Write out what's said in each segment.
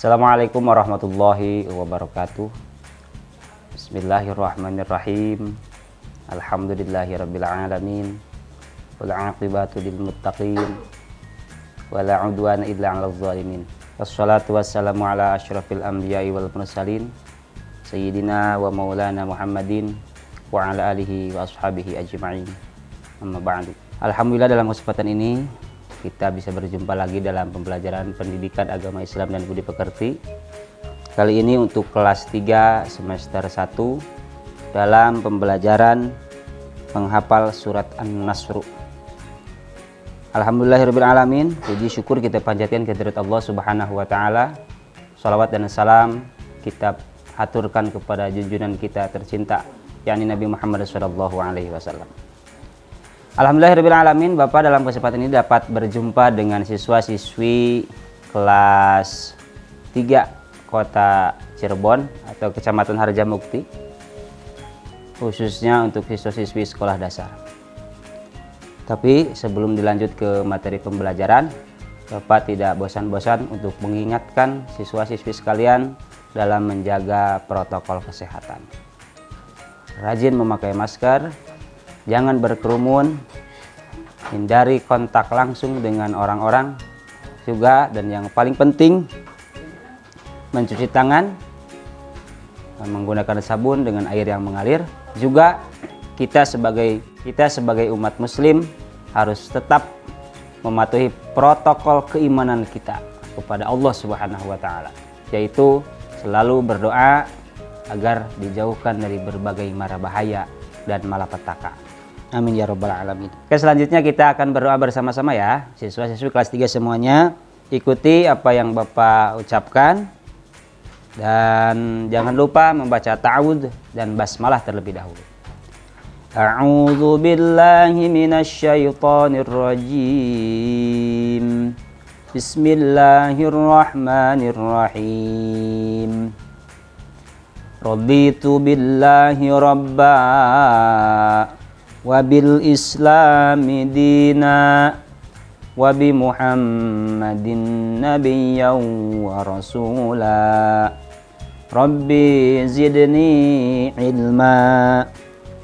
Assalamualaikum warahmatullahi wabarakatuh. Bismillahirrahmanirrahim. Alhamdulillahirabbil alamin. Wal 'aqibatu lil muttaqin. Wala 'udwana illa 'alal zalimin. Wassalatu wassalamu ala asyrafil anbiya'i wal mursalin sayyidina wa maulana Muhammadin wa ala alihi wa ashabihi ajma'in. Amma ba'du. Alhamdulillah, dalam kesempatan ini kita bisa berjumpa lagi dalam pembelajaran pendidikan agama Islam dan budi pekerti. Kali ini untuk kelas 3 semester 1 dalam pembelajaran menghafal surat An-Nasr. Alhamdulillahirabbil alamin. Puji syukur kita panjatkan kehadirat Allah Subhanahu wa taala. Shalawat dan salam kita haturkan kepada junjungan kita tercinta, yakni Nabi Muhammad sallallahu alaihi wasallam. Alhamdulillahirabbil alamin, Bapak dalam kesempatan ini dapat berjumpa dengan siswa-siswi kelas 3 Kota Cirebon atau Kecamatan Harjamukti, khususnya untuk siswa-siswi sekolah dasar. Tapi sebelum dilanjut ke materi pembelajaran, Bapak tidak bosan-bosan untuk mengingatkan siswa-siswi sekalian dalam menjaga protokol kesehatan. Rajin memakai masker, jangan berkerumun, hindari kontak langsung dengan orang-orang juga, dan yang paling penting mencuci tangan menggunakan sabun dengan air yang mengalir. Juga kita sebagai umat muslim harus tetap mematuhi protokol keimanan kita kepada Allah Subhanahu wa taala, yaitu selalu berdoa agar dijauhkan dari berbagai mara bahaya dan malapetaka. Amin ya rabbal alamin. Oke, selanjutnya kita akan berdoa bersama-sama ya. Siswa-siswi kelas 3 semuanya ikuti apa yang Bapak ucapkan, dan jangan lupa membaca ta'awudz dan basmalah terlebih dahulu. A'udzu billahi minasyaitonir rajim. Bismillahirrahmanirrahim. Raditu billahi rabba wa bil islami dina wa bi muhammadin nabiyyan wa rasula. Rabbi zidni ilma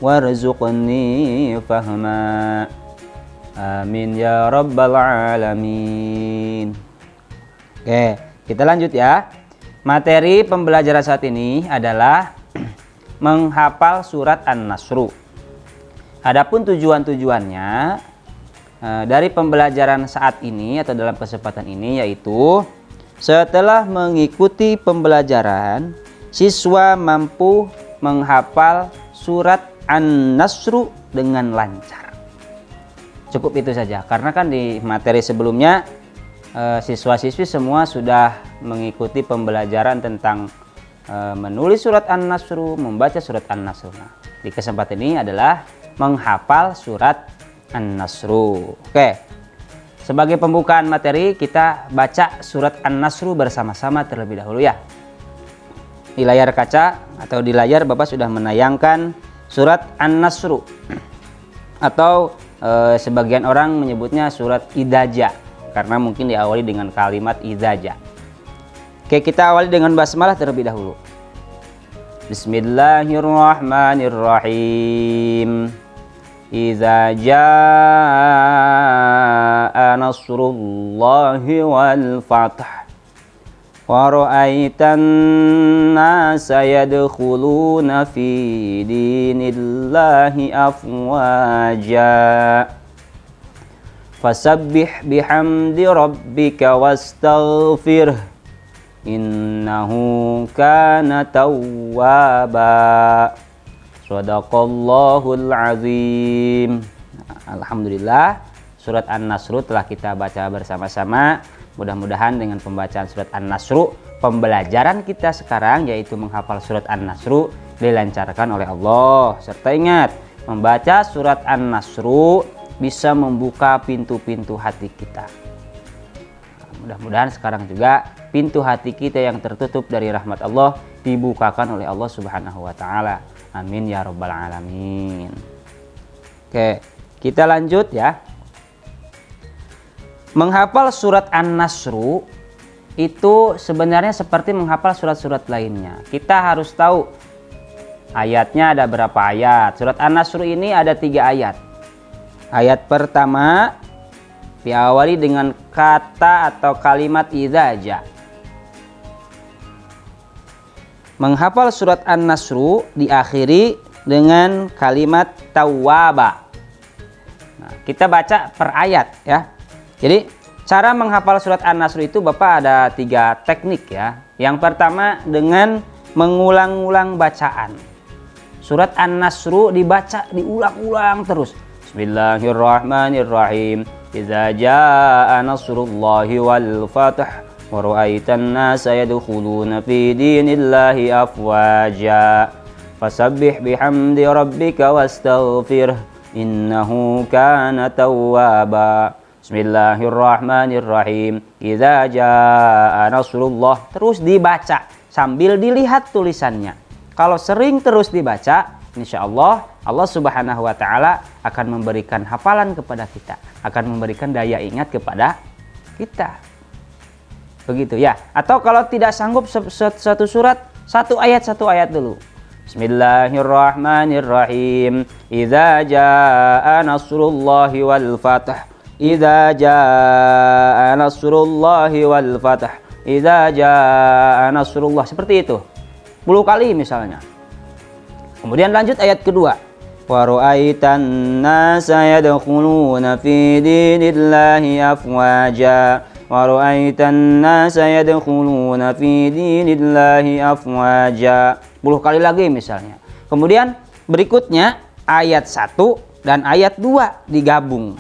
warzuqni fahma. Amin ya rabbal alamin. Oke, kita lanjut ya. Materi pembelajaran saat ini adalah menghafal surat An-Nasr. Adapun tujuan-tujuannya dari pembelajaran saat ini atau dalam kesempatan ini, yaitu setelah mengikuti pembelajaran, siswa mampu menghafal surat An-Nasr dengan lancar. Cukup itu saja, karena kan di materi sebelumnya siswa-siswi semua sudah mengikuti pembelajaran tentang menulis surat An-Nasr, membaca surat An-Nasr. Nah, di kesempatan ini adalah menghafal surat An-Nasr. Oke, sebagai pembukaan materi kita baca surat An-Nasr bersama-sama terlebih dahulu ya. Di layar kaca atau di layar Bapak sudah menayangkan surat An-Nasr, atau sebagian orang menyebutnya surat Idza, karena mungkin diawali dengan kalimat Idza. Oke, kita awali dengan basmalah terlebih dahulu. Bismillahirrahmanirrahim. Idza jaa nasrullahi wal fath wa ra'aitan nasa yadkhuluna fi dinillahi afwaja fasabbih bihamdi rabbika wastaghfirh innahu kana tawwaba. Shadaqallahul azim. Alhamdulillah, surat An-Nasr telah kita baca bersama-sama. Mudah-mudahan dengan pembacaan surat An-Nasr, pembelajaran kita sekarang yaitu menghafal surat An-Nasr dilancarkan oleh Allah. Serta ingat, membaca surat An-Nasr bisa membuka pintu-pintu hati kita. Mudah-mudahan sekarang juga pintu hati kita yang tertutup dari rahmat Allah dibukakan oleh Allah Subhanahu wa taala. Amin ya rabbal alamin. Oke, kita lanjut ya. Menghafal surat An-Nasr itu sebenarnya seperti menghafal surat-surat lainnya. Kita harus tahu ayatnya ada berapa ayat. Surat An-Nasr ini ada 3 ayat. Ayat pertama diawali dengan kata atau kalimat idza ja. Menghafal surat An-Nasr diakhiri dengan kalimat tawwaba. Nah, kita baca per ayat ya. Jadi cara menghafal surat An-Nasr itu Bapak ada 3 teknik ya. Yang pertama dengan mengulang-ulang bacaan. Surat An-Nasr dibaca diulang-ulang terus. Bismillahirrahmanirrahim. Idza jaa nasrullahi wal fath wa ra'aitan nasa yadkhuluna fi dinillahi afwaja. Fasabbih bihamdi rabbika wastaghfirh innahu kana tawwaba. Bismillahirrahmanirrahim. Idza jaa nasrullah. Terus dibaca sambil dilihat tulisannya. Kalau sering terus dibaca, insya Allah Allah Subhanahu wa Ta'ala akan memberikan hafalan kepada kita, akan memberikan daya ingat kepada kita. Begitu ya. Atau kalau tidak sanggup satu surat, satu ayat dulu. Bismillahirrahmanirrahim. Idza jaa nasrullahi wal fath. Idza jaa nasrullahi wal fath. Idza jaa nasrullah. Seperti itu. 10 kali misalnya. Kemudian lanjut ayat kedua. Wa ra'aitan nasa yadkhuluna fi dinillahi afwaja. Wa ra'aitan nasa yadkhuluna fi dinillahi afwaja. 10 kali lagi misalnya. Kemudian berikutnya ayat 1 dan ayat 2 digabung.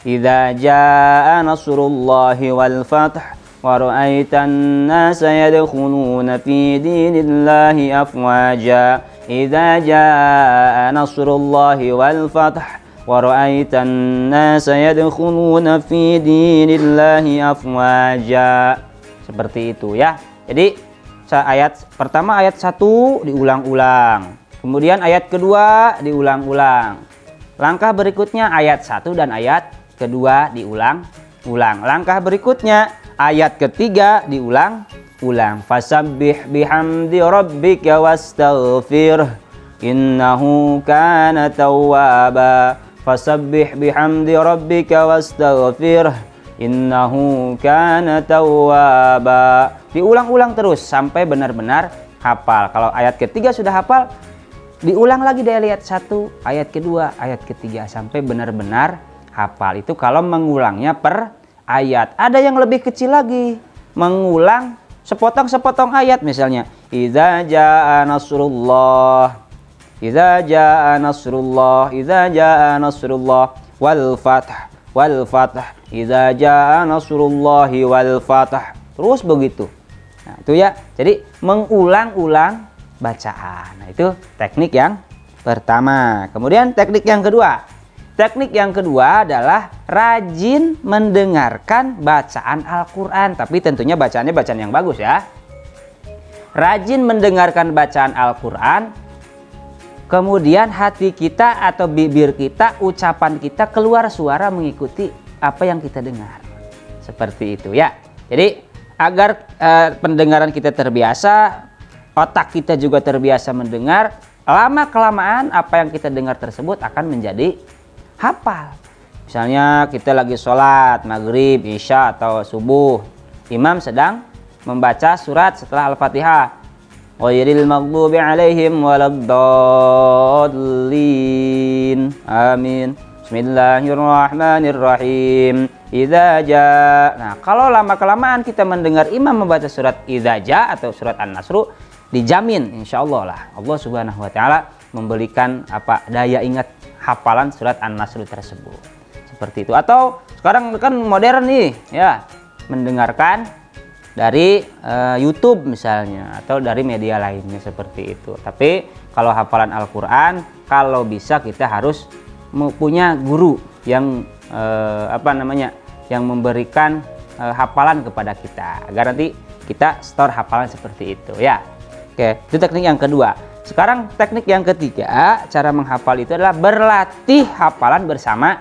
Idza jaa nasrullahi wal fath wa ra'aitan nasa yadkhuluna fi dinillahi afwaja. Idza jaa nasrullahi wal fath wa ra'aitan nasa yadkhuluna fi dinillahi afwaja. Seperti itu ya. Jadi ayat pertama ayat 1 diulang-ulang. Kemudian ayat kedua diulang-ulang. Langkah berikutnya ayat 1 dan ayat kedua diulang-ulang. Langkah berikutnya ayat ketiga diulang-ulang. Fasabbih bihamdi rabbika wastaghfir innahu kana tawwaba. Fasabbih bihamdi rabbika wastaghfir innahu kana tawwaba. Diulang-ulang terus sampai benar-benar hafal. Kalau ayat ketiga sudah hafal, diulang lagi dari ayat 1, ayat kedua, ayat ketiga sampai benar-benar hafal. Itu kalau mengulangnya per ayat. Ada yang lebih kecil lagi, mengulang sepotong-sepotong ayat misalnya. Idza jaa nasrullah. Idza jaa nasrullah. Idza jaa nasrullah wal fath. Wal fath. Idza jaa nasrullahi wal fath. Terus begitu. Nah, itu ya. Jadi mengulang-ulang bacaan. Nah, itu teknik yang pertama. Kemudian teknik yang kedua. Teknik yang kedua adalah rajin mendengarkan bacaan Al-Quran. Tapi tentunya bacaannya bacaan yang bagus ya. Rajin mendengarkan bacaan Al-Quran. Kemudian hati kita atau bibir kita, ucapan kita keluar suara mengikuti apa yang kita dengar. Seperti itu ya. Jadi agar pendengaran kita terbiasa, otak kita juga terbiasa mendengar, lama-kelamaan apa yang kita dengar tersebut akan menjadi hafal. Misalnya kita lagi sholat maghrib, isya atau subuh, imam sedang membaca surat setelah Al-Fatihah, ghairil maghdubi alaihim waladdallin, amin, bismillahirrahmanirrahim, idza jaa. Nah, kalau lama-kelamaan kita mendengar imam membaca surat idza jaa atau surat An-Nasr, dijamin insyaallah lah Allah Subhanahu wa Ta'ala memberikan daya ingat hafalan surat An-Nasr tersebut. Seperti itu. Atau sekarang kan modern nih ya, mendengarkan dari YouTube misalnya atau dari media lainnya seperti itu. Tapi kalau hafalan Al-Qur'an, kalau bisa kita harus punya guru yang yang memberikan hafalan kepada kita agar nanti kita store hafalan seperti itu ya. Oke, itu teknik yang kedua. Sekarang teknik yang ketiga, cara menghafal itu adalah berlatih hafalan bersama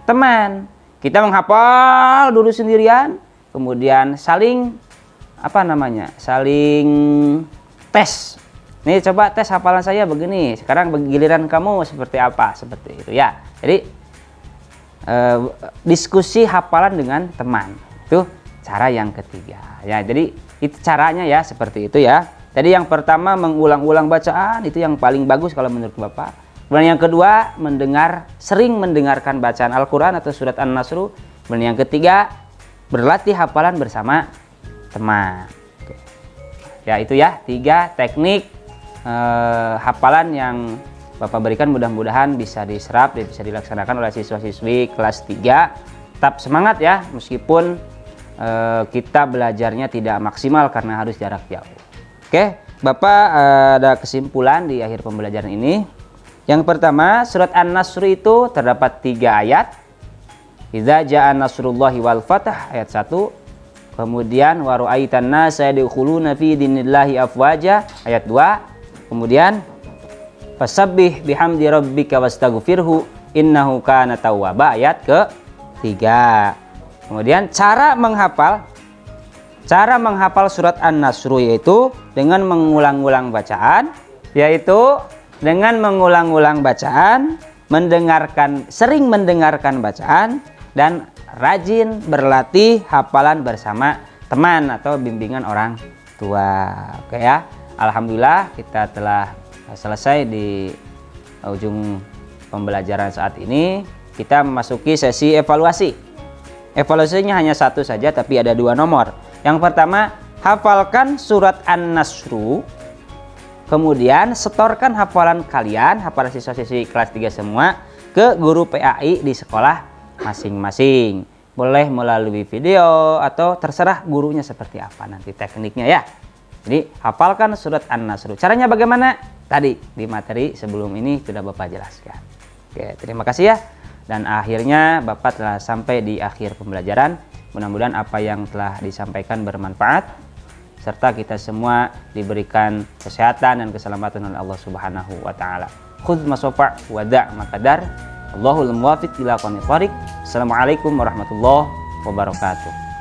teman. Kita menghafal dulu sendirian, kemudian saling apa namanya, saling tes. Nih coba tes hafalan saya begini, sekarang giliran kamu seperti apa, seperti itu ya. Jadi diskusi hafalan dengan teman, itu cara yang ketiga ya. Jadi itu caranya ya, seperti itu ya. Jadi yang pertama mengulang-ulang bacaan, itu yang paling bagus kalau menurut Bapak. Kemudian yang kedua sering mendengarkan bacaan Al-Quran atau surat An-Nasr. Kemudian yang ketiga berlatih hafalan bersama teman. Ya itu ya 3 teknik hafalan yang Bapak berikan, mudah-mudahan bisa diserap dan bisa dilaksanakan oleh siswa-siswi kelas 3. Tetap semangat ya, meskipun kita belajarnya tidak maksimal karena harus jarak jauh. Oke, Bapak ada kesimpulan di akhir pembelajaran ini. Yang pertama, surat An-Nasr itu terdapat 3 ayat. Idza jaa nasrullahi wal fath ayat 1. Kemudian wa ra'aitan nasa yadkhuluna fi dinillahi afwaja ayat 2. Kemudian fasabbih bihamdi rabbika wastaghfirhu innahu kana tawwaba ayat ke-3. Kemudian cara menghafal surat An-Nasr yaitu dengan mengulang-ulang bacaan, sering mendengarkan bacaan, dan rajin berlatih hafalan bersama teman atau bimbingan orang tua. Oke ya. Alhamdulillah kita telah selesai di ujung pembelajaran saat ini. Kita memasuki sesi evaluasi. Evaluasinya hanya 1 saja, tapi ada 2 nomor. Yang pertama, hafalkan surat An-Nasr. Kemudian setorkan hafalan kalian, hafalan siswa-siswi kelas 3 semua, ke guru PAI di sekolah masing-masing. Boleh melalui video atau terserah gurunya seperti apa nanti tekniknya ya. Jadi hafalkan surat An-Nasr. Caranya bagaimana? Tadi di materi sebelum ini sudah Bapak jelaskan. Oke, terima kasih ya. Dan akhirnya Bapak telah sampai di akhir pembelajaran. Mudah-mudahan apa yang telah disampaikan bermanfaat, serta kita semua diberikan kesehatan dan keselamatan oleh Allah Subhanahu wa taala. Khudz masofa' wa da' maqdar. Allahul muwaffiq ila aqwamit thoriq. Assalamualaikum warahmatullahi wabarakatuh.